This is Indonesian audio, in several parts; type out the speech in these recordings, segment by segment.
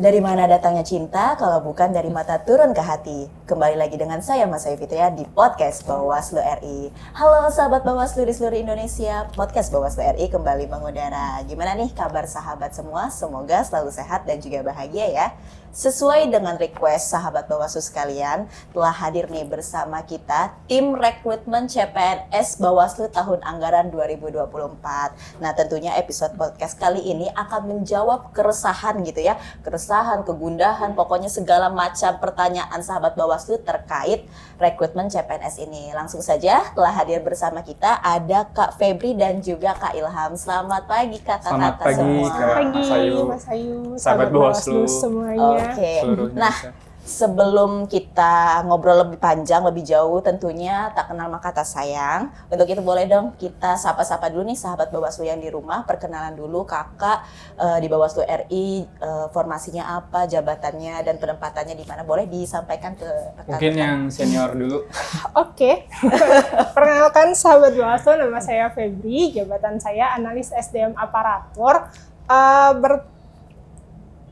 Dari mana datangnya cinta kalau bukan dari mata turun ke hati? Kembali lagi dengan saya Mas Ayu Fitria di podcast Bawaslu RI. Halo sahabat Bawaslu di seluruh Indonesia, podcast Bawaslu RI kembali mengudara. Gimana nih kabar sahabat semua? Semoga selalu sehat dan juga bahagia ya. Sesuai dengan request sahabat Bawaslu sekalian, telah hadir nih bersama kita tim rekrutmen CPNS Bawaslu tahun anggaran 2024. Nah tentunya episode podcast kali ini akan menjawab keresahan gitu ya, keresahan, kegundahan, pokoknya segala macam pertanyaan sahabat Bawaslu terkait rekrutmen CPNS ini. Langsung saja telah hadir bersama kita ada Kak Febri dan juga Kak Ilham. Selamat pagi kakak-kakak Selamat pagi, semua. Kak Mas Ayu, sahabat Bawaslu semuanya. Oke. seluruh Nah, Indonesia. sebelum kita ngobrol lebih panjang, lebih jauh tentunya tak kenal maka tak sayang. Untuk itu boleh dong kita sapa-sapa dulu nih sahabat Bawaslu yang di rumah. Perkenalan dulu kakak di Bawaslu RI, formasinya apa, jabatannya dan penempatannya di mana. Boleh disampaikan ke rekan-rekan. Mungkin yang senior dulu. Oke. Perkenalkan sahabat Bawaslu, nama saya Febri, jabatan saya analis SDM aparatur.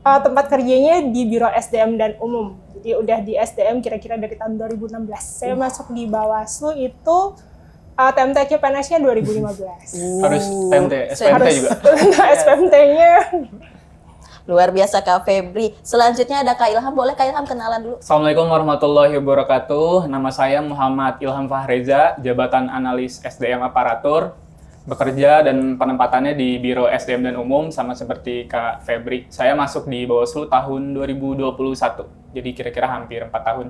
Tempat kerjanya di Biro SDM dan Umum. Jadi udah di SDM kira-kira dari tahun 2016. Saya masuk di Bawaslu itu TMT CPNS-nya 2015. Harus TMT, SPMT juga. SPMT-nya. Luar biasa Kak Febri. Selanjutnya ada Kak Ilham. Boleh Kak Ilham kenalan dulu? Assalamualaikum warahmatullahi wabarakatuh. Nama saya Muhammad Ilham Fahreza, jabatan analis SDM aparatur. Bekerja dan penempatannya di Biro SDM dan Umum sama seperti Kak Febri. Saya masuk di Bawaslu tahun 2021. Jadi kira-kira hampir 4 tahun.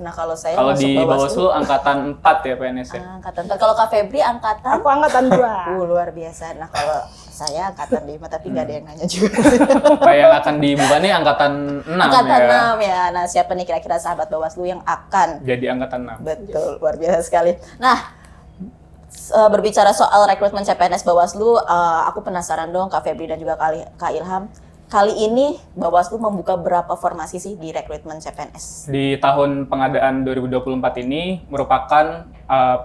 Nah kalau saya Kalau masuk di Bawaslu angkatan 4 ya PNS ya. angkatan 4. Kalau Kak Febri angkatan? Aku angkatan 2. Luar biasa. Nah kalau saya angkatan 5 tapi nggak ada yang nanya juga. Kayak yang akan dibuka nih angkatan 6 Angkatan ya. 6 ya. Nah siapa nih kira-kira sahabat Bawaslu yang akan? Jadi angkatan 6. Betul, luar biasa sekali. Nah berbicara soal rekrutmen CPNS Bawaslu, aku penasaran dong Kak Febri dan juga Kak Ilham. Kali ini Bawaslu membuka berapa formasi sih di rekrutmen CPNS? Di tahun pengadaan 2024 ini merupakan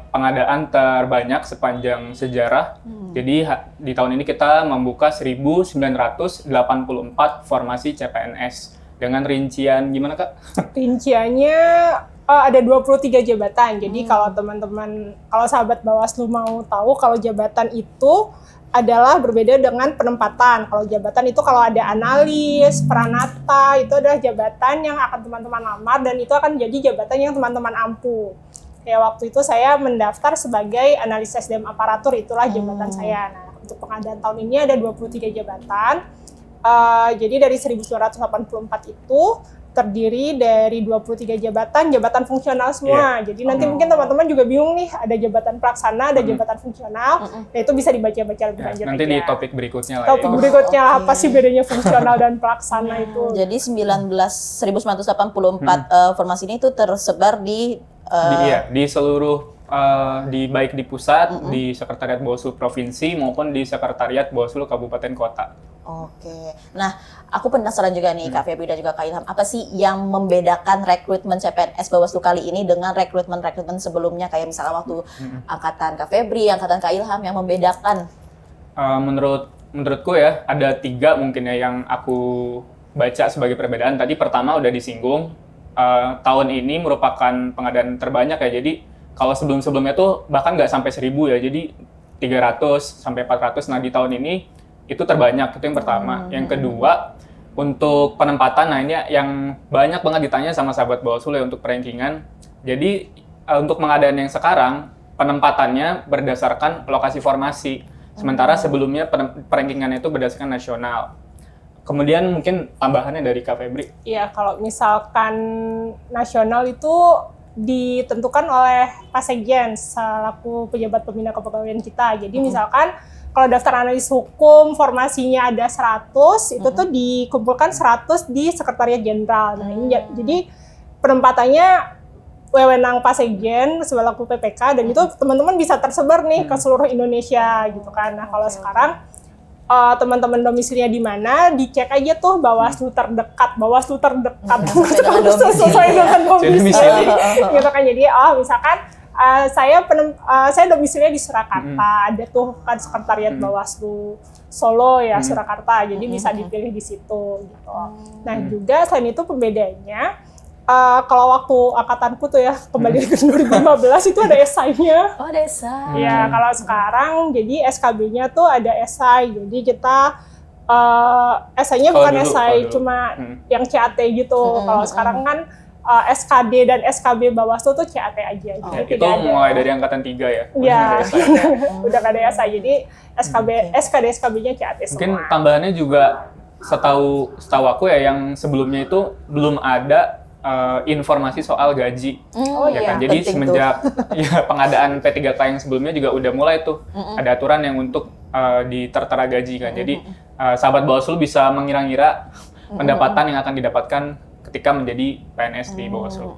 pengadaan terbanyak sepanjang sejarah. Jadi di tahun ini kita membuka 1.984 formasi CPNS. Dengan rincian gimana Kak? Rinciannya ada 23 jabatan. Jadi kalau kalau sahabat Bawaslu mau tahu kalau jabatan itu adalah berbeda dengan penempatan. Kalau jabatan itu kalau ada analis, pranata, itu adalah jabatan yang akan teman-teman lamar dan itu akan jadi jabatan yang teman-teman ampuh. Kayak waktu itu saya mendaftar sebagai analis SDM aparatur, itulah jabatan saya. Nah, untuk pengadaan tahun ini ada 23 jabatan. Jadi dari 1.984 itu terdiri dari 23 jabatan fungsional semua. Jadi nanti mungkin teman-teman juga bingung nih, ada jabatan pelaksana, ada jabatan fungsional. Nah itu bisa dibaca-baca lebih lanjut Nanti aja. di topik berikutnya lah Topik ya. berikutnya apa sih bedanya fungsional dan pelaksana itu? Jadi 1984 formasi ini tuh tersebar di Di seluruh baik di pusat, di sekretariat Bawaslu provinsi maupun di sekretariat Bawaslu kabupaten kota. Oke. Nah, aku penasaran juga nih Kak Febri dan juga Kak Ilham, apa sih yang membedakan rekrutmen CPNS Bawaslu kali ini dengan rekrutmen sebelumnya kayak misalnya waktu angkatan Kak Febri, angkatan Kak Ilham yang membedakan? Menurutku ya ada 3 mungkin ya yang aku baca sebagai perbedaan. Tadi pertama udah disinggung, tahun ini merupakan pengadaan terbanyak ya. Jadi kalau sebelum-sebelumnya tuh bahkan nggak sampai 1.000 ya. Jadi 300 sampai 400. Nah di tahun ini itu terbanyak, itu yang pertama. Yang kedua, untuk penempatan, nah ini yang banyak banget ditanya sama sahabat Bawaslu ya untuk perankingan. Jadi untuk pengadaan yang sekarang, penempatannya berdasarkan lokasi formasi. Sementara sebelumnya perankingannya itu berdasarkan nasional. Kemudian mungkin tambahannya dari Kak Febri. Iya, kalau misalkan nasional itu ditentukan oleh Pak Sekjen selaku pejabat pembina kepegawaian kita. Jadi misalkan kalau daftar analis hukum formasinya ada 100, itu tuh dikumpulkan 100 di Sekretariat Jenderal. Nah, ini jadi penempatannya wewenang Pak Sekjen selaku PPK dan itu teman-teman bisa tersebar nih ke seluruh Indonesia gitu kan. Nah, kalau sekarang teman-teman domisilinya di mana, dicek aja tuh Bawaslu terdekat sesuai dengan domisili gitu kan. Jadi misalkan saya domisilinya di Surakarta, ada tuh kan sekretariat Bawaslu Solo ya, Surakarta. Jadi bisa dipilih di situ gitu. Nah, juga selain itu pembedanya kalau waktu angkatanku tuh ya, kembali ke 2015 itu ada esainya. Oh, ada esai. Ya, kalau sekarang jadi SKB-nya tuh ada esai. Jadi kita esainya bukan esai cuma yang CAT gitu. Kalau sekarang kan SKD dan SKB Bawaslu tuh CAT aja. Jadi itu mulai dari angkatan 3 ya? Iya, udah gak ada esai. Jadi SKD-SKB-nya CAT semua. Mungkin tambahannya juga setahu aku ya, yang sebelumnya itu belum ada informasi soal gaji. Ya kan? Jadi semenjak ya, pengadaan P3K yang sebelumnya juga udah mulai tuh ada aturan yang untuk ditertera gaji kan. Jadi sahabat Bawaslu bisa mengira-ngira pendapatan yang akan didapatkan ketika menjadi PNS di Bawaslu.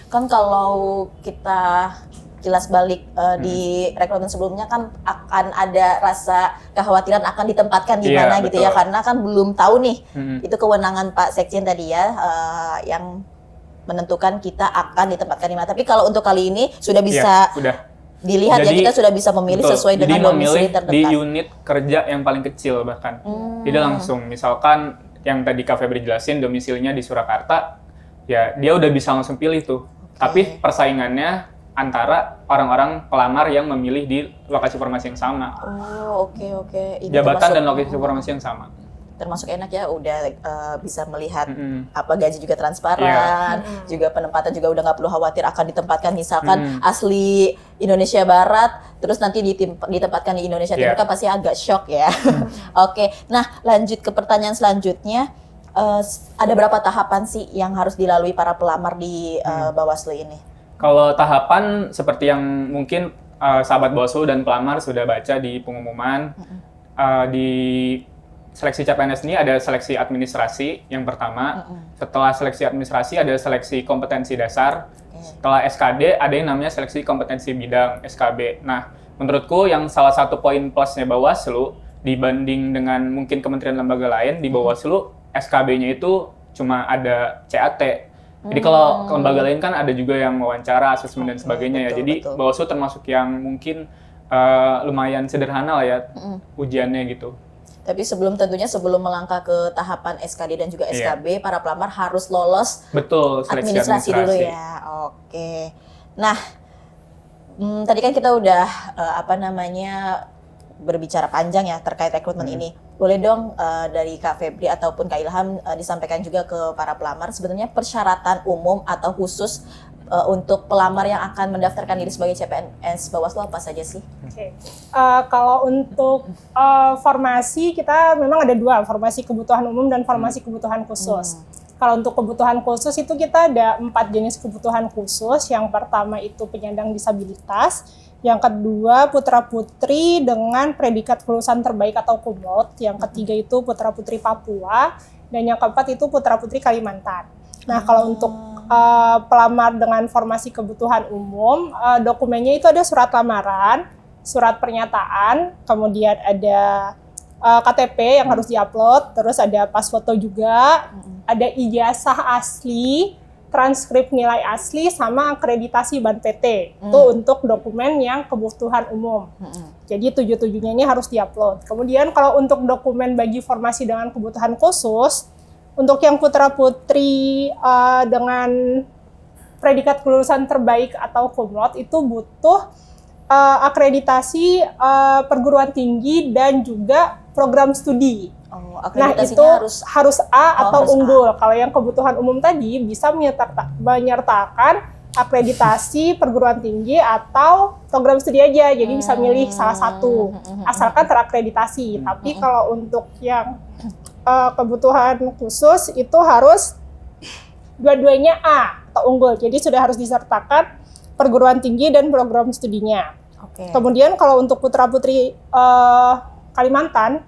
Kan kalau kita kilas balik di rekrutmen sebelumnya kan akan ada rasa kekhawatiran akan ditempatkan di mana gitu ya, karena kan belum tahu nih itu kewenangan Pak Sekjen tadi ya yang menentukan kita akan ditempatkan di mana. Tapi kalau untuk kali ini sudah bisa dilihat jadi, ya, kita sudah bisa memilih sesuai dengan domisili terdekat. Di unit kerja yang paling kecil bahkan. Jadi langsung misalkan yang tadi Kak Febri jelasin domisilinya di Surakarta, ya dia udah bisa langsung pilih tuh. Tapi persaingannya antara orang-orang pelamar yang memilih di lokasi formasi yang sama. Oh, oke. Jabatan dan lokasi formasi yang sama. Termasuk enak ya, udah bisa melihat apa gaji juga transparan, juga penempatan juga udah nggak perlu khawatir akan ditempatkan misalkan asli Indonesia Barat, terus nanti ditempatkan di Indonesia Timur kan pasti agak shock ya. Oke, nah lanjut ke pertanyaan selanjutnya, ada berapa tahapan sih yang harus dilalui para pelamar di Bawaslu ini? Kalau tahapan seperti yang mungkin sahabat Bawaslu dan pelamar sudah baca di pengumuman, di seleksi CPNS ini ada seleksi administrasi yang pertama. Setelah seleksi administrasi ada seleksi kompetensi dasar. Setelah SKD ada yang namanya seleksi kompetensi bidang SKB. Nah, menurutku yang salah satu poin plusnya Bawaslu dibanding dengan mungkin kementerian lembaga lain, di Bawaslu SKB-nya itu cuma ada CAT. Jadi kalau lembaga lain kan ada juga yang wawancara, asesmen dan sebagainya ya. Jadi Bawaslu termasuk yang mungkin lumayan sederhana lah ya ujiannya gitu. Tapi sebelum melangkah ke tahapan SKD dan juga SKB, para pelamar harus lolos administrasi dulu ya. Oke. Nah, tadi kan kita udah berbicara panjang ya terkait rekrutmen ini. Boleh dong dari Kak Febri ataupun Kak Ilham disampaikan juga ke para pelamar sebenarnya persyaratan umum atau khusus untuk pelamar yang akan mendaftarkan diri sebagai CPNS Bawaslu apa saja sih? Kalau untuk formasi kita memang ada dua, formasi kebutuhan umum dan formasi kebutuhan khusus. Kalau untuk kebutuhan khusus itu kita ada 4 jenis kebutuhan khusus. Yang pertama itu penyandang disabilitas, yang kedua putra-putri dengan predikat kelulusan terbaik atau kumlot, yang ketiga itu putra-putri Papua, dan yang keempat itu putra-putri Kalimantan. Nah, kalau untuk pelamar dengan formasi kebutuhan umum, dokumennya itu ada surat lamaran, surat pernyataan, kemudian ada KTP yang harus diupload, terus ada pas foto juga, ada ijazah asli, transkrip nilai asli, sama akreditasi Ban PT. Itu untuk dokumen yang kebutuhan umum. Jadi 7-7-nya ini harus diupload. Kemudian kalau untuk dokumen bagi formasi dengan kebutuhan khusus, untuk yang putra-putri dengan predikat kelulusan terbaik atau kumlot itu butuh akreditasi perguruan tinggi dan juga program studi. Nah, itu harus A atau unggul. Kalau yang kebutuhan umum tadi bisa menyertakan akreditasi perguruan tinggi atau program studi aja. Jadi bisa milih salah satu asalkan terakreditasi. Tapi kalau untuk yang kebutuhan khusus itu harus dua-duanya A atau unggul. Jadi sudah harus disertakan perguruan tinggi dan program studinya. Kemudian kalau untuk putra-putri Kalimantan,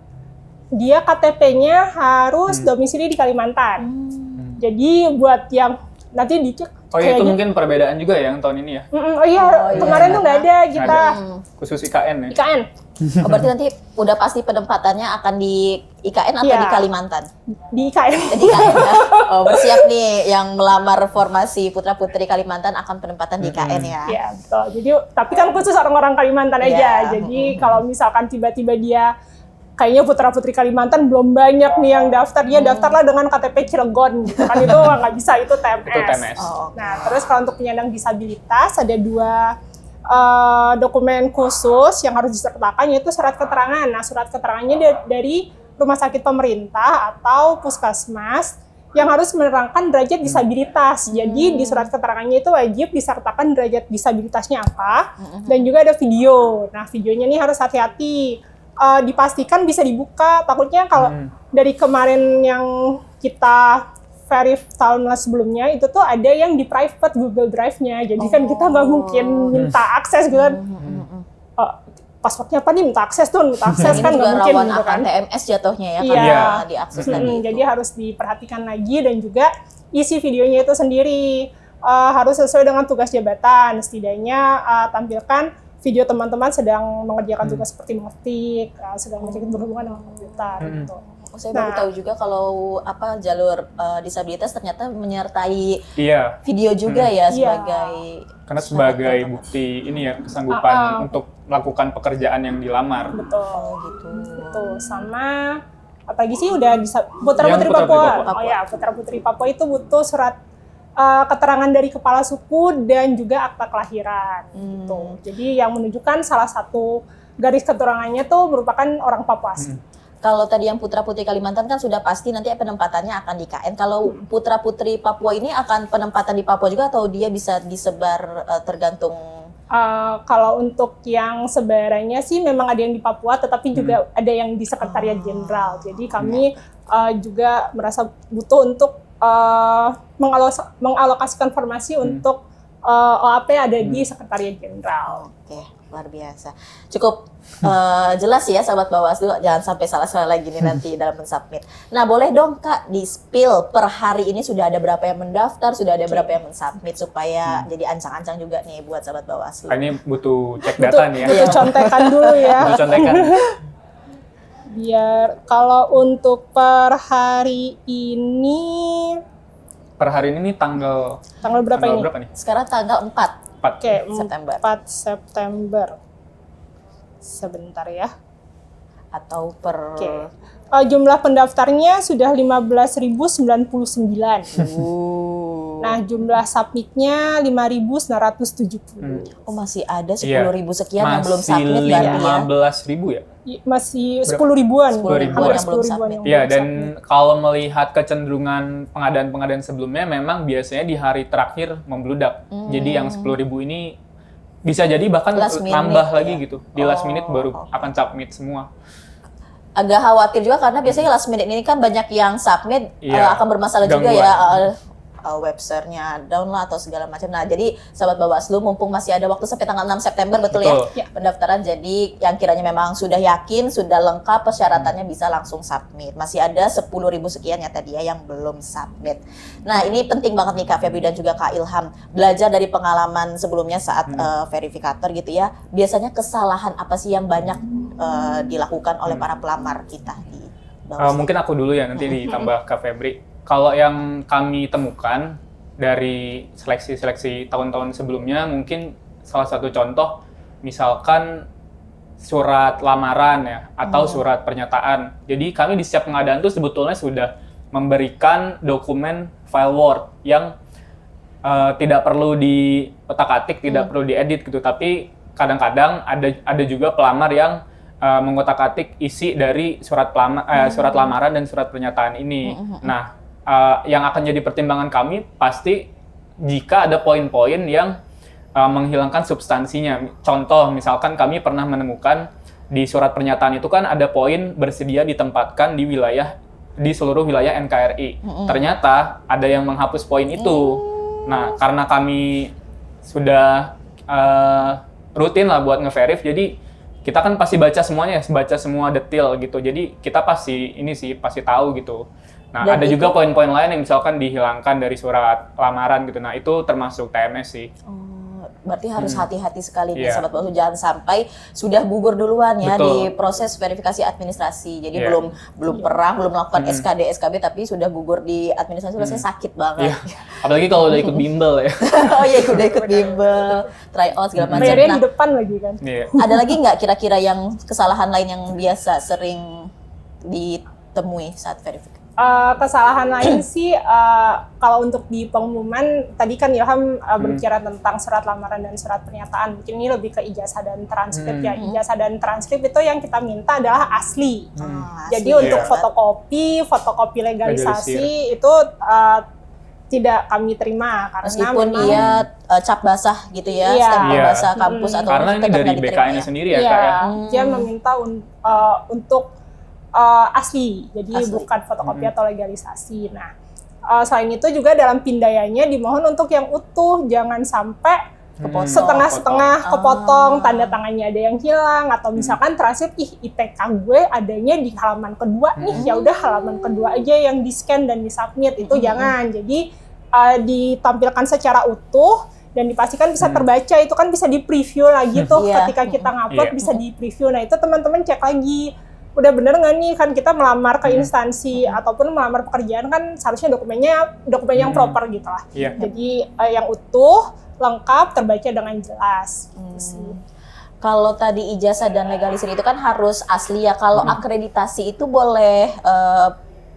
dia KTP-nya harus domisili di Kalimantan. Jadi buat yang nanti dicek. Itu mungkin perbedaan juga ya yang tahun ini ya? Kemarin tuh nggak ada kita. Khusus IKN ya? IKN. Berarti nanti udah pasti penempatannya akan di IKN atau di Kalimantan? Di IKN. Di IKN ya? Bersiap nih yang melamar formasi putra-putri Kalimantan akan penempatan di IKN ya? Iya, betul. Jadi, tapi kan khusus orang-orang Kalimantan aja. Jadi kalau misalkan tiba-tiba dia kayaknya putra-putri Kalimantan belum banyak nih yang daftar. Ya daftarlah dengan KTP Cilegon gitu kan, itu nggak bisa, itu TMS. Itu TMS. Nah, terus kalau untuk penyandang disabilitas ada 2 dokumen khusus yang harus disertakan, yaitu surat keterangan. Nah, surat keterangannya dari rumah sakit pemerintah atau puskesmas yang harus menerangkan derajat disabilitas. Jadi di surat keterangannya itu wajib disertakan derajat disabilitasnya apa, dan juga ada video. Nah, videonya ini harus hati-hati, dipastikan bisa dibuka. Takutnya kalau dari kemarin yang kita verif tahun sebelumnya itu tuh ada yang di private Google Drive-nya. Jadi kan kita nggak mungkin minta akses gitu kan. Passwordnya apa nih, minta akses tuh, minta akses kan nggak mungkin rawan gitu kan. akan TMS jatuhnya ya, Iya. karena diakses tadi itu. Jadi harus diperhatikan lagi, dan juga isi videonya itu sendiri harus sesuai dengan tugas jabatan. Setidaknya tampilkan video teman-teman sedang mengerjakan tugas seperti mengetik, sedang mengerjakan berhubungan dengan komputer gitu. Oh, saya baru tahu juga kalau jalur disabilitas ternyata menyertai Iya. video juga ya Iya. sebagai Karena sebagai bukti ini ya, kesanggupan untuk melakukan pekerjaan yang dilamar. Betul. gitu. Betul. Sama apalagi sih udah putra-putri Yang Papua. putra-putri Papua. Oh ya, putra-putri Papua itu butuh surat keterangan dari kepala suku dan juga akta kelahiran. Gitu. Jadi yang menunjukkan salah satu garis keturunan-nya tuh merupakan orang Papua asli. Kalau tadi yang putra-putri Kalimantan kan sudah pasti nanti penempatannya akan di KN. Kalau putra-putri Papua ini akan penempatan di Papua juga atau dia bisa disebar tergantung? Kalau untuk yang sebarannya sih memang ada yang di Papua, tetapi juga ada yang di Sekretariat Jenderal. Jadi kami juga merasa butuh untuk mengalokasikan formasi untuk OAP ada di Sekretariat Jenderal. Oke, luar biasa. Cukup jelas ya sahabat Bawaslu, jangan sampai salah-salah lagi nih nanti dalam mensubmit. Nah, boleh dong Kak di-spill per hari ini sudah ada berapa yang mendaftar, sudah ada berapa yang mensubmit supaya jadi ancang-ancang juga nih buat sahabat Bawaslu. Ini butuh cek data nih ya. Butuh contekan dulu ya. Butuh contekan. Biar kalau untuk per hari ini tanggal berapa ini? berapa nih? Sekarang tanggal 4 Oke, September 4 September. Sebentar ya. atau per Oke. Jumlah pendaftarnya sudah 15.099. Nah, jumlah submitnya 5.970. Oh, masih ada 10.000 Iya. sekian yang belum Masih submit berarti ya. 15.000 ya? Masih 10.000-an. 10.000-an Hampir yang belum 10.000-an submit. yang Iya, belum dan submit. kalau melihat kecenderungan pengadaan-pengadaan sebelumnya memang biasanya di hari terakhir membludak. Jadi yang 10.000 ini bisa jadi bahkan Last minute, nambah lagi ya? gitu. Di last minute baru oke. akan submit semua. Agak khawatir juga karena biasanya last minute ini kan banyak yang submit Iya, akan bermasalah juga gangguan. ya, websernya down lah atau segala macam. Nah, jadi sahabat Bawaslu mumpung masih ada waktu sampai tanggal 6 September betul Betul. ya pendaftaran, jadi yang kiranya memang sudah yakin, sudah lengkap persyaratannya bisa langsung submit. Masih ada 10.000 sekian ya tadi ya yang belum submit. Nah, ini penting banget nih Kak Febri dan juga Kak Ilham. Belajar dari pengalaman sebelumnya saat verifikator gitu ya. Biasanya kesalahan apa sih yang banyak dilakukan oleh para pelamar kita di Bawaslu? Mungkin aku dulu ya, nanti ditambah Kak Febri. Kalau yang kami temukan dari seleksi-seleksi tahun-tahun sebelumnya, mungkin salah satu contoh, misalkan surat lamaran ya, atau surat pernyataan. Jadi kami di setiap pengadaan itu sebetulnya sudah memberikan dokumen file Word yang tidak perlu diotak-atik, tidak perlu diedit gitu. Tapi kadang-kadang ada juga pelamar yang mengotak-atik isi dari surat lamaran dan surat pernyataan ini. Nah, yang akan jadi pertimbangan kami pasti jika ada poin-poin yang menghilangkan substansinya. Contoh, misalkan kami pernah menemukan di surat pernyataan itu kan ada poin bersedia ditempatkan di seluruh wilayah NKRI. Ternyata ada yang menghapus poin itu. Nah, karena kami sudah rutin lah buat nge-verif, jadi kita kan pasti baca semuanya, baca semua detail gitu. Jadi kita pasti tahu gitu. Nah, Dan ada itu- juga poin-poin lain yang misalkan dihilangkan dari surat lamaran gitu. Nah, itu termasuk TMS sih. Berarti harus hati-hati sekali nih Iya. sahabat Bawaslu, jangan sampai sudah gugur duluan ya Betul. di proses verifikasi administrasi. Jadi Iya. belum melakukan SKD, SKB tapi sudah gugur di administrasi, rasanya sakit banget. Iya. Apalagi kalau udah ikut bimbel ya. Oh iya, udah ikut bimbel, try out segala macam. Bayarnya Nah, di depan lagi kan. Iya. ada lagi nggak kira-kira yang kesalahan lain yang biasa sering ditemui saat verifikasi? Kesalahan lain sih kalau untuk di pengumuman tadi kan Ilham berbicara tentang surat lamaran dan surat pernyataan, mungkin ini lebih ke ijazah dan transkrip ya. Ijazah dan transkrip itu yang kita minta adalah asli. Jadi untuk fotokopi legalisasi itu tidak kami terima karena meskipun memang, dia cap basah gitu ya, Iya. stempel basah kampus atau karena ini tetap dari nggak diterima BKN-nya ya? sendiri ya Iya, Kak ya. dia meminta untuk asli, jadi Asli. bukan fotokopi atau legalisasi. Nah, selain itu juga dalam pindaiannya dimohon untuk yang utuh, jangan sampai setengah-setengah kepotong, tanda tangannya ada yang hilang, atau misalkan transkrip, ITK gue adanya di halaman kedua nih, ya udah halaman kedua aja yang di-scan dan di-submit, itu jangan. Jadi ditampilkan secara utuh dan dipastikan bisa terbaca, itu kan bisa di-preview lagi tuh ketika kita ngupload bisa di-preview. Nah, itu teman-teman cek lagi. Udah bener nggak nih, kan kita melamar ke instansi ataupun melamar pekerjaan kan seharusnya dokumen yang proper gitu lah. Jadi yang utuh, lengkap, terbaca dengan jelas. Kalau tadi ijazah dan legalisir itu kan harus asli ya. Kalau akreditasi itu boleh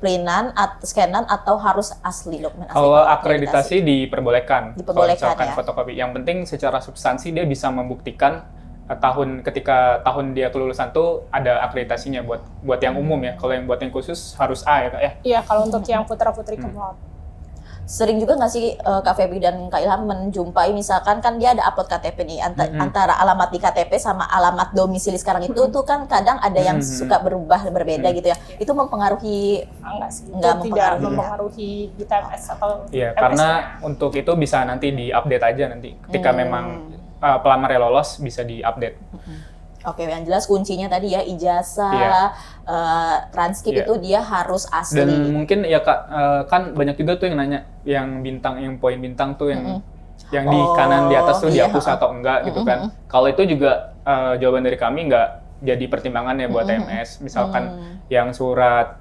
printan, scanan atau harus asli dokumen asli? Kalau akreditasi diperbolehkan. Kalau misalkan ya. fotokopi. Yang penting secara substansi dia bisa membuktikan ketika tahun dia kelulusan tuh ada akreditasinya buat yang umum ya. Kalau yang buat yang khusus harus A ya Kak ya. Iya, kalau untuk yang putra-putri kemot. Sering juga nggak sih Kak Feby dan Kak Ilham menjumpai misalkan kan dia ada upload KTP nih antara alamat di KTP sama alamat domisili sekarang itu tuh kan kadang ada yang suka berbeda gitu ya. Itu mempengaruhi? Enggak sih, Enggak tidak mempengaruhi di TMS atau Iya, MS-nya. karena untuk itu bisa nanti di-update aja nanti. Ketika memang pelamarnya lolos bisa di-update. Oke, yang jelas kuncinya tadi ya ijazah, transkrip itu dia harus asli. Dan mungkin ya Kak, kan banyak juga tuh yang nanya, yang bintang, yang poin bintang tuh yang di kanan di atas tuh dihapus atau enggak gitu kan. Kalau itu juga jawaban dari kami nggak jadi pertimbangan ya buat TMS. Misalkan yang surat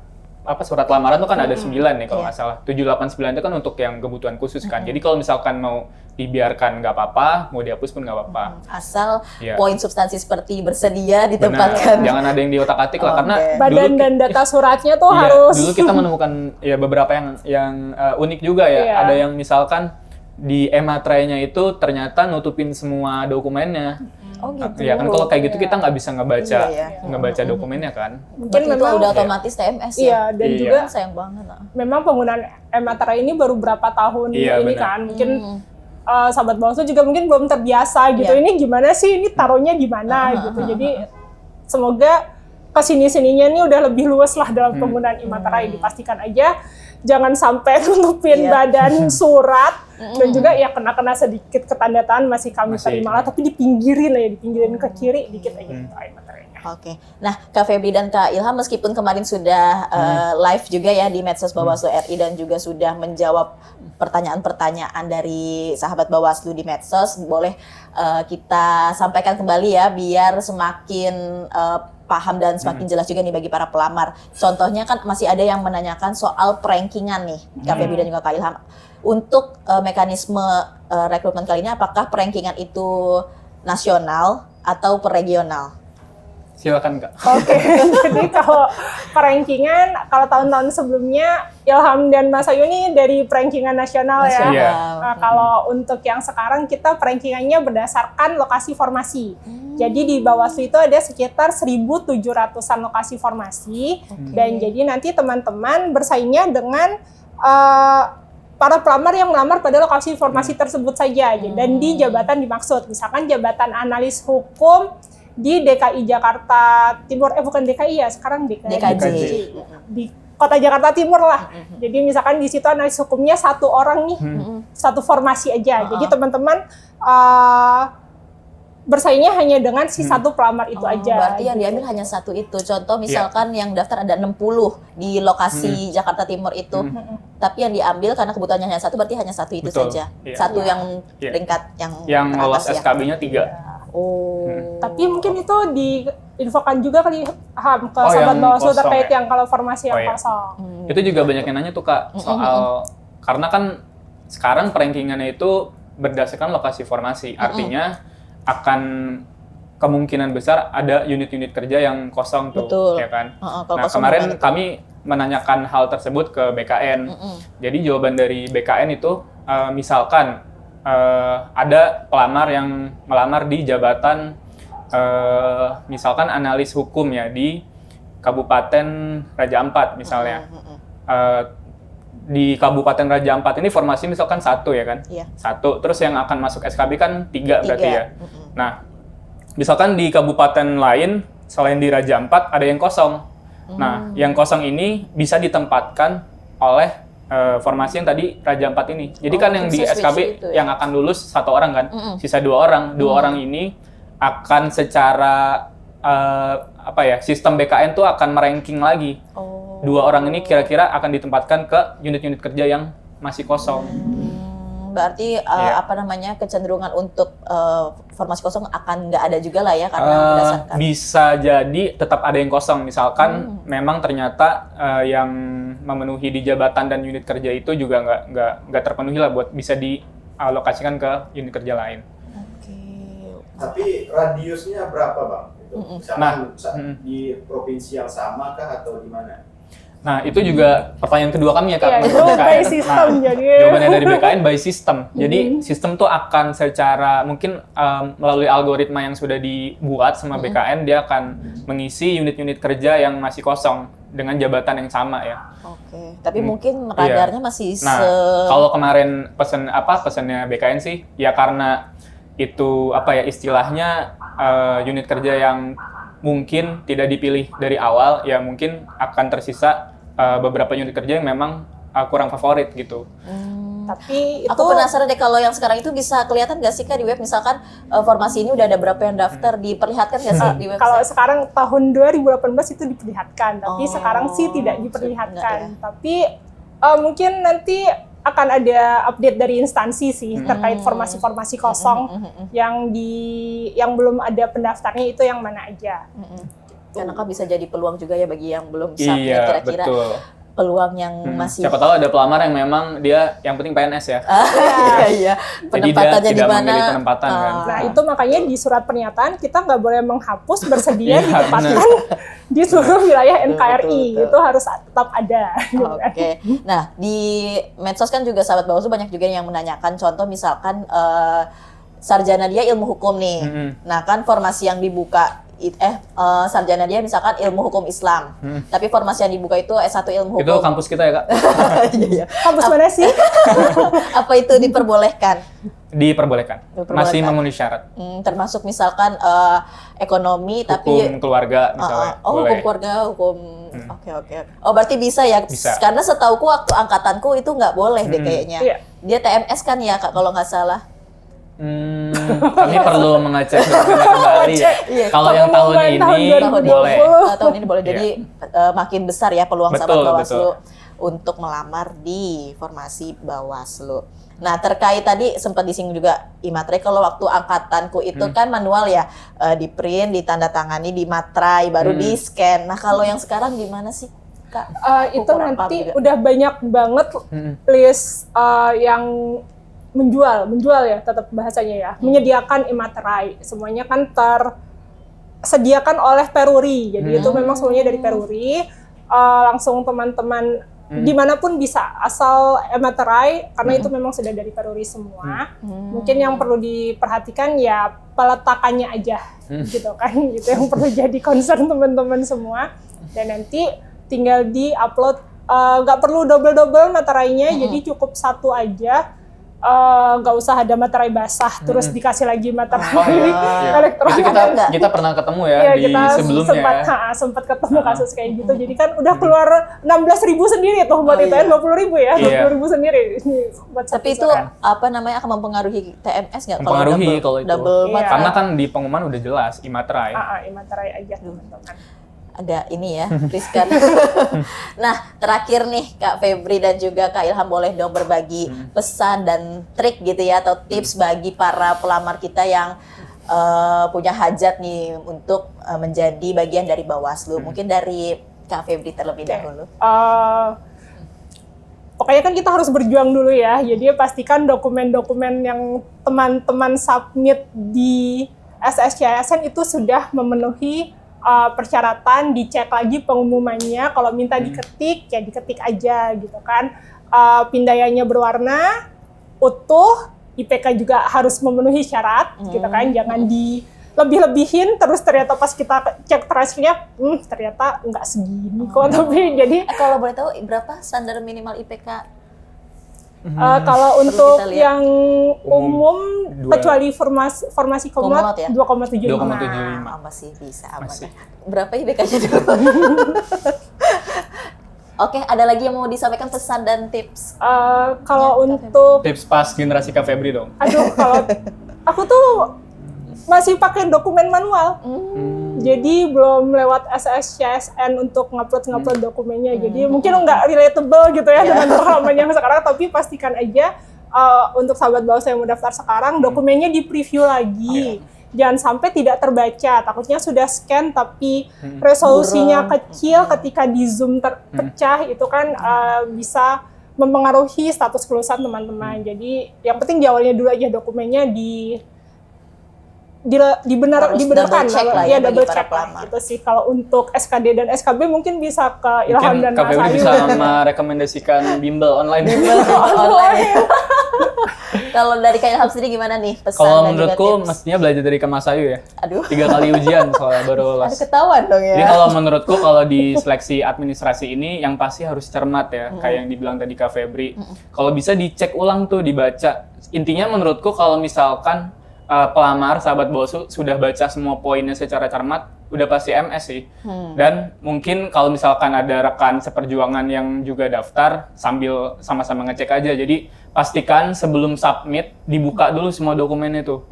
lamaran tuh kan ada 9 nih kalau nggak salah. 789 itu kan untuk yang kebutuhan khusus kan. Jadi kalau misalkan mau dibiarkan nggak apa-apa, mau dihapus pun nggak apa-apa. Asal poin substansi seperti bersedia ditempatkan. Benar. Jangan ada yang diotak-atik lah, karena badan dan data suratnya tuh harus. Dulu kita menemukan ya beberapa yang unik juga ya. Ada yang misalkan di e-materainya itu ternyata nutupin semua dokumennya. Oh gitu. Ya kan kalau kayak gitu kita nggak bisa ngebaca dokumennya kan. Mungkin itu memang udah otomatis TMS ya. Iya, dan juga sayang banget. Memang penggunaan e-materai ini baru berapa tahun ini kan. Mungkin sahabat bawaslu juga mungkin belum terbiasa gitu. Ini gimana sih? Ini taruhnya di mana gitu. Jadi semoga kesini-sininya ini udah lebih luas lah dalam penggunaan e-materai. Dipastikan aja jangan sampai nutupin badan surat dan juga ya kena sedikit ketandatangan masih kami terima lah, tapi dipinggirin ke kiri dikit aja e-materinya. Oke. Nah, Kak Feby dan Kak Ilham meskipun kemarin sudah live juga ya di medsos Bawaslu RI dan juga sudah menjawab pertanyaan-pertanyaan dari sahabat Bawaslu di medsos, boleh kita sampaikan kembali ya biar semakin paham dan semakin jelas juga nih bagi para pelamar. Contohnya kan masih ada yang menanyakan soal perankingan nih, Kak Feby dan juga Kak Ilham. Untuk mekanisme rekrutmen kali ini, apakah perankingan itu nasional atau per regional? Silakan Kak. Oke, jadi kalau perankingan, kalau tahun-tahun sebelumnya Ilham dan Mas Ayu ini dari perankingan nasional ya. Nah, kalau untuk yang sekarang kita perankingannya berdasarkan lokasi formasi. Jadi di Bawaslu itu ada sekitar 1.700-an lokasi formasi dan jadi nanti teman-teman bersaingnya dengan para pelamar yang melamar pada lokasi formasi tersebut saja dan di jabatan dimaksud. Misalkan jabatan analis hukum di DKI Jakarta Timur, bukan DKI ya, sekarang DKJ. Di Kota Jakarta Timur lah. Jadi misalkan di situ analis hukumnya satu orang nih, satu formasi aja. Jadi teman-teman bersaingnya hanya dengan si satu pelamar itu aja. Berarti yang diambil hanya satu itu. Contoh misalkan yang daftar ada 60 di lokasi Jakarta Timur itu. Tapi yang diambil karena kebutuhannya hanya satu, berarti hanya satu itu saja. Satu yang peringkat yang lolos SKB-nya 3. Tapi mungkin itu diinfokan juga kali ke sahabat Bawaslu terkait yang kalau formasi yang kosong. Itu juga banyak yang nanya tuh Kak soal karena kan sekarang perankingannya itu berdasarkan lokasi formasi. Artinya akan kemungkinan besar ada unit-unit kerja yang kosong tuh, Betul. ya kan? Kalau Nah, kosong kemarin gimana tuh? kami menanyakan hal tersebut ke BKN. Jadi jawaban dari BKN itu misalkan ada pelamar yang melamar di jabatan misalkan analis hukum ya di Kabupaten Raja Ampat misalnya. Di Kabupaten Raja Ampat ini formasi misalkan 1 ya kan? Iya. 1, terus yang akan masuk SKB kan 3 berarti 3. ya. Nah, misalkan di kabupaten lain selain di Raja Ampat ada yang kosong. Nah, yang kosong ini bisa ditempatkan oleh formasi yang tadi Raja Ampat ini. Jadi kan yang di bisa SKB switch itu ya? yang akan lulus 1 orang kan, sisa 2 orang. 2 orang ini akan secara sistem BKN tuh akan meranking lagi. 2 orang ini kira-kira akan ditempatkan ke unit-unit kerja yang masih kosong. Berarti kecenderungan untuk formasi kosong akan nggak ada juga lah ya karena berdasarkan bisa jadi tetap ada yang kosong. Misalkan memang ternyata yang memenuhi di jabatan dan unit kerja itu juga nggak terpenuhi lah buat bisa dialokasikan ke unit kerja lain. Tapi radiusnya berapa Bang? Misalkan di provinsi yang sama kah atau di mana? Nah, itu juga pertanyaan kedua kami ya Kak. Iya, itu by system jadi. Jawabannya dari BKN by system. Jadi sistem tuh akan secara mungkin melalui algoritma yang sudah dibuat sama BKN, dia akan mengisi unit-unit kerja yang masih kosong dengan jabatan yang sama ya. Oke. Tapi mungkin radarnya masih kalau kemarin pesannya BKN sih ya karena itu istilahnya unit kerja yang mungkin tidak dipilih dari awal, ya mungkin akan tersisa beberapa unit kerja yang memang kurang favorit gitu. Tapi itu aku penasaran deh kalau yang sekarang itu bisa kelihatan nggak sih Kak di web, misalkan formasi ini udah ada berapa yang daftar, diperlihatkan nggak sih di website? kalau sekarang tahun 2018 itu diperlihatkan, tapi sekarang sih tidak diperlihatkan. Tapi mungkin nanti akan ada update dari instansi sih terkait formasi-formasi kosong yang belum ada pendaftarnya itu yang mana aja. Karena kan bisa jadi peluang juga ya bagi yang belum submit, Iya, kira-kira betul. peluang yang masih Siapa tahu ada pelamar yang memang dia yang penting PNS ya. iya, Jadi dia penempatannya di tidak mana? memilih penempatan kan. Nah itu makanya di surat pernyataan kita nggak boleh menghapus bersedia Iya, ditempatkan di seluruh wilayah NKRI. Betul. Itu harus tetap ada. Oke. Nah, di medsos kan juga sahabat Bawaslu banyak juga yang menanyakan contoh misalkan sarjana dia ilmu hukum nih. Nah, kan formasi yang dibuka sarjana dia misalkan ilmu hukum Islam. Tapi formasi yang dibuka itu S1 ilmu hukum. Itu kampus kita ya Kak? Iya. Kampus mana sih? Apa itu diperbolehkan? Diperbolehkan. Masih memenuhi syarat. Termasuk misalkan ekonomi tapi Hukum keluarga misalnya. hukum boleh. keluarga, hukum Oke. Oh, berarti bisa ya? Bisa. Karena setauku waktu angkatanku itu nggak boleh deh kayaknya. Iya. Dia TMS kan ya Kak kalau nggak salah. Kami perlu mengecek kembali ya. Iya. Kalau yang tahun Pengumuman tahun ini 2020. boleh. Tahun ini boleh. Jadi makin besar ya peluang Betul, sahabat Bawaslu betul. untuk melamar di formasi Bawaslu. Nah, terkait tadi sempat disinggung juga Imatrai, kalau waktu angkatanku itu kan manual ya, di print, ditandatangani, dimatrai, baru di scan. Nah, kalau yang sekarang gimana sih Kak? Itu Kurang paham nanti juga. udah banyak banget list yang menjual ya tetap bahasanya ya, menyediakan imaterai. Semuanya kan tersediakan oleh Peruri. Jadi itu memang semuanya dari Peruri. Langsung teman-teman dimanapun bisa asal imaterai karena itu memang sudah dari Peruri semua. Mungkin yang perlu diperhatikan ya peletakannya aja gitu kan. Itu yang perlu jadi concern teman-teman semua. Dan nanti tinggal di-upload, nggak perlu double-double materainya, jadi cukup satu aja. Nggak usah ada materai basah terus dikasih lagi materai elektronik. Itu kita pernah ketemu ya, Iya, di kita sebelumnya. sempat ketemu kasus kayak gitu. Jadi kan udah keluar 16.000 sendiri tuh buat itu ya, 20.000 ya, 20.000 sendiri. Buat Tapi itu akan mempengaruhi TMS nggak? Mempengaruhi kalau itu. Double Iya. materai. Karena kan di pengumuman udah jelas imaterai. imaterai aja teman-teman. Ada ini ya, Rizkan. Nah, terakhir nih Kak Febri dan juga Kak Ilham, boleh dong berbagi pesan dan trik gitu ya, atau tips bagi para pelamar kita yang punya hajat nih untuk menjadi bagian dari Bawaslu. Mungkin dari Kak Febri terlebih dahulu. Pokoknya kan kita harus berjuang dulu ya. Jadi pastikan dokumen-dokumen yang teman-teman submit di SSCSN itu sudah memenuhi persyaratan, dicek lagi pengumumannya, kalau minta diketik, ya diketik aja gitu kan. Pindaiannya berwarna, utuh, IPK juga harus memenuhi syarat gitu kan, jangan lebih-lebihin terus ternyata pas kita cek transkripnya, ternyata nggak segini kok, tapi jadi... Kalau boleh tahu berapa standar minimal IPK? Kalau untuk yang umum dua. kecuali formasi Kumlot kumlot ya? 2,75. 2,75. Masih bisa aman. Masih. Berapa IPK-nya dulu? Oke, ada lagi yang mau disampaikan pesan dan tips? Kalau Ya, untuk, Tips pas generasi Kak Febri dong. aduh, kalau aku tuh masih pakai dokumen manual. Jadi belum lewat SSCSN untuk ngupload dokumennya. Jadi mungkin nggak relatable gitu ya dengan pengalaman yang sekarang, tapi pastikan aja untuk sahabat Bawaslu yang mau daftar sekarang, dokumennya di-preview lagi. Jangan sampai tidak terbaca. Takutnya sudah scan tapi resolusinya kecil, ketika di zoom terpecah itu kan bisa mempengaruhi status kelulusan teman-teman. Jadi yang penting di awalnya dulu aja dokumennya dibenarkan double check lah ya, ya bagi double para check lah. pelamar. Itu sih. Kalau untuk SKD dan SKB mungkin bisa ke Ilham Mungkin dan Kak Mas Febri Ayu. bisa merekomendasikan bimbel online. Online. Kalau dari Kak Ilham sendiri gimana nih pesan Kalau dan juga menurutku tips? mestinya belajar dari Kak Mas Ayu ya. Aduh, 3 kali ujian soalnya baru ada lolos. ketahuan dong ya. Jadi kalau menurutku kalau di seleksi administrasi ini yang pasti harus cermat ya, kayak yang dibilang tadi Kak Febri. Kalau bisa dicek ulang tuh, dibaca. Intinya menurutku kalau misalkan pelamar sahabat Bawaslu sudah baca semua poinnya secara cermat, udah pasti MS sih. Dan mungkin kalau misalkan ada rekan seperjuangan yang juga daftar, sambil sama-sama ngecek aja. Jadi pastikan sebelum submit dibuka dulu semua dokumennya tuh.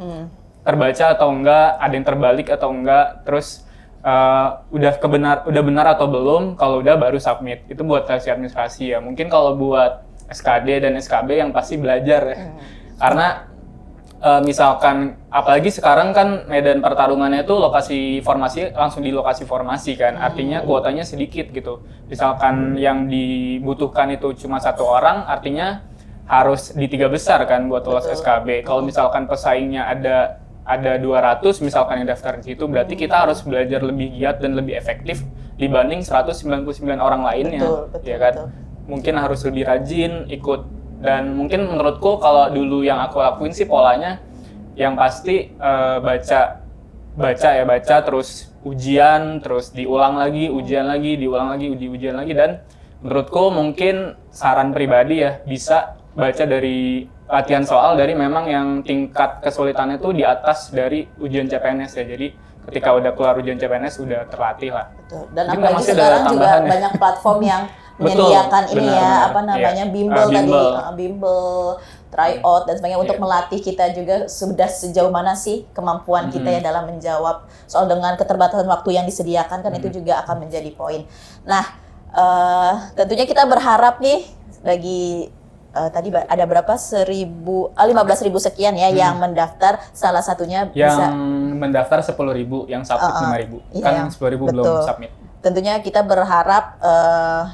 Terbaca atau enggak, ada yang terbalik atau enggak, terus udah benar atau belum, kalau udah baru submit. Itu buat seleksi administrasi ya. Mungkin kalau buat SKD dan SKB yang pasti belajar ya. Karena misalkan apalagi sekarang kan medan pertarungannya itu lokasi formasi langsung di lokasi formasi kan, artinya kuotanya sedikit gitu. Misalkan yang dibutuhkan itu cuma 1 orang, artinya harus di 3 besar kan buat lolos SKB. Kalau misalkan pesaingnya ada 200 misalkan yang daftar di situ, berarti kita harus belajar lebih giat dan lebih efektif dibanding 199 orang lainnya. Betul, Ya kan? betul. Mungkin harus lebih rajin ikut. Dan mungkin menurutku kalau dulu yang aku lakuin sih polanya yang pasti baca terus ujian, terus diulang lagi, ujian lagi, diulang lagi, ujian lagi. Dan menurutku mungkin saran pribadi ya, bisa baca dari latihan soal dari memang yang tingkat kesulitannya tuh di atas dari ujian CPNS ya. Jadi ketika udah keluar ujian CPNS udah terlatih lah. Betul. Dan Mungkin apalagi masih ada sekarang juga tambahan ya. banyak platform yang Betul, menyediakan ini ya, benar. apa namanya, Iya. bimbel tadi, Bimbel. bimbel, tryout dan sebagainya untuk Iya. melatih kita juga sudah sejauh mana sih kemampuan kita ya dalam menjawab soal dengan keterbatasan waktu yang disediakan kan itu juga akan menjadi poin. Nah, tentunya kita berharap nih bagi tadi ada berapa 15.000 sekian ya yang mendaftar, salah satunya Yang bisa mendaftar 10.000, yang submit 5.000. Iya, Kan yang- 10.000 belum betul. submit. Tentunya kita berharap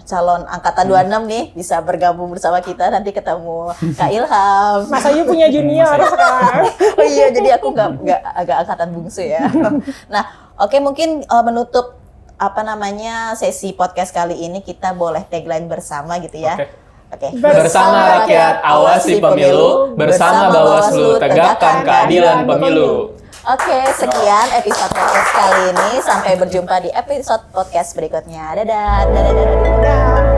calon angkatan 26 nih bisa bergabung bersama kita, nanti ketemu Kak Ilham. Mas Ayu punya junior sekarang. Oh iya, jadi aku nggak agak angkatan bungsu ya. Nah, oke, mungkin menutup sesi podcast kali ini kita boleh tagline bersama gitu ya. Oke. Bersama rakyat awasi pemilu, bersama Bawaslu tegakkan keadilan pemilu. Oke, sekian episode podcast kali ini. Sampai berjumpa di episode podcast berikutnya. Dadah. Dadah. Dadah. Dadah.